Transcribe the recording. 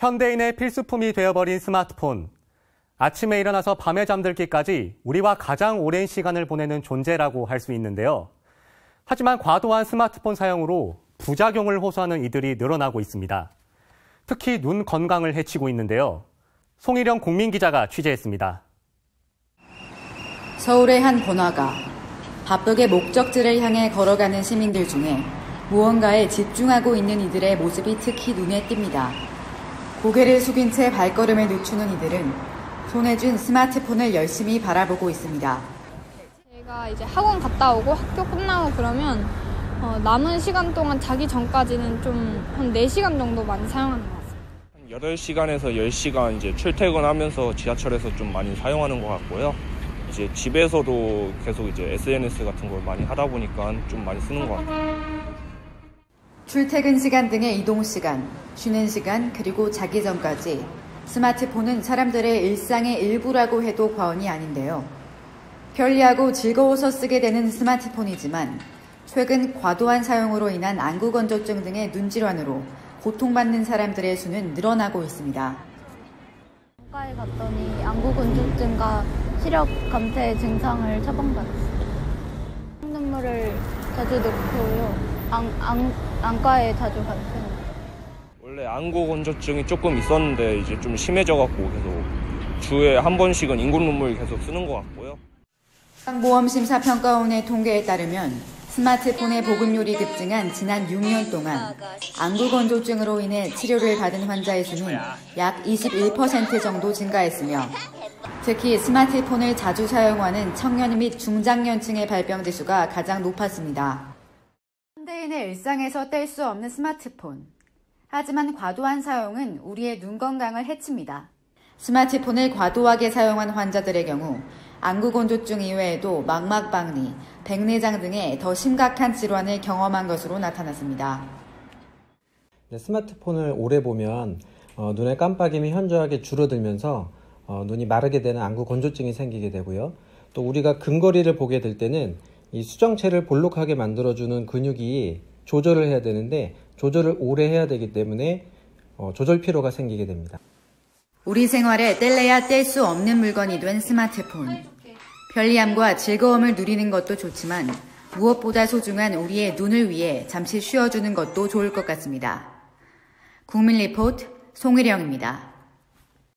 현대인의 필수품이 되어버린 스마트폰. 아침에 일어나서 밤에 잠들기까지 우리와 가장 오랜 시간을 보내는 존재라고 할 수 있는데요. 하지만 과도한 스마트폰 사용으로 부작용을 호소하는 이들이 늘어나고 있습니다. 특히 눈 건강을 해치고 있는데요. 송일영 국민기자가 취재했습니다. 서울의 한 번화가. 바쁘게 목적지를 향해 걸어가는 시민들 중에 무언가에 집중하고 있는 이들의 모습이 특히 눈에 띕니다. 고개를 숙인 채 발걸음을 늦추는 이들은 손에 쥔 스마트폰을 열심히 바라보고 있습니다. 제가 이제 학원 갔다 오고 학교 끝나고 그러면 남은 시간 동안 자기 전까지는 좀 한 4시간 정도 많이 사용하는 것 같습니다. 8시간에서 10시간 이제 출퇴근하면서 지하철에서 좀 많이 사용하는 것 같고요. 이제 집에서도 계속 이제 SNS 같은 걸 많이 하다 보니까 좀 많이 쓰는 것 같아요. 출퇴근 시간 등의 이동 시간, 쉬는 시간, 그리고 자기 전까지 스마트폰은 사람들의 일상의 일부라고 해도 과언이 아닌데요. 편리하고 즐거워서 쓰게 되는 스마트폰이지만 최근 과도한 사용으로 인한 안구건조증 등의 눈질환으로 고통받는 사람들의 수는 늘어나고 있습니다. 안과에 갔더니 안구건조증과 시력 감퇴 증상을 처방받았어요. 눈물을 자주 넣고요. 안과에 자주 간 편이에요. 원래 안구 건조증이 조금 있었는데 이제 좀 심해져갖고 계속 주에 한 번씩은 인공 눈물 계속 쓰는 것 같고요. 보험심사평가원의 통계에 따르면 스마트폰의 보급률이 급증한 지난 6년 동안 안구 건조증으로 인해 치료를 받은 환자의 수는 약 21% 정도 증가했으며 특히 스마트폰을 자주 사용하는 청년 및 중장년층의 발병 지수가 가장 높았습니다. 현대인의 일상에서 뗄 수 없는 스마트폰. 하지만 과도한 사용은 우리의 눈 건강을 해칩니다. 스마트폰을 과도하게 사용한 환자들의 경우 안구건조증 이외에도 망막박리, 백내장 등의 더 심각한 질환을 경험한 것으로 나타났습니다. 스마트폰을 오래 보면 눈의 깜빡임이 현저하게 줄어들면서 눈이 마르게 되는 안구건조증이 생기게 되고요. 또 우리가 근거리를 보게 될 때는 이 수정체를 볼록하게 만들어주는 근육이 조절을 해야 되는데 조절을 오래 해야 되기 때문에 조절 피로가 생기게 됩니다. 우리 생활에 뗄래야 뗄 수 없는 물건이 된 스마트폰. 편리함과 즐거움을 누리는 것도 좋지만 무엇보다 소중한 우리의 눈을 위해 잠시 쉬어주는 것도 좋을 것 같습니다. 국민리포트 송일영입니다.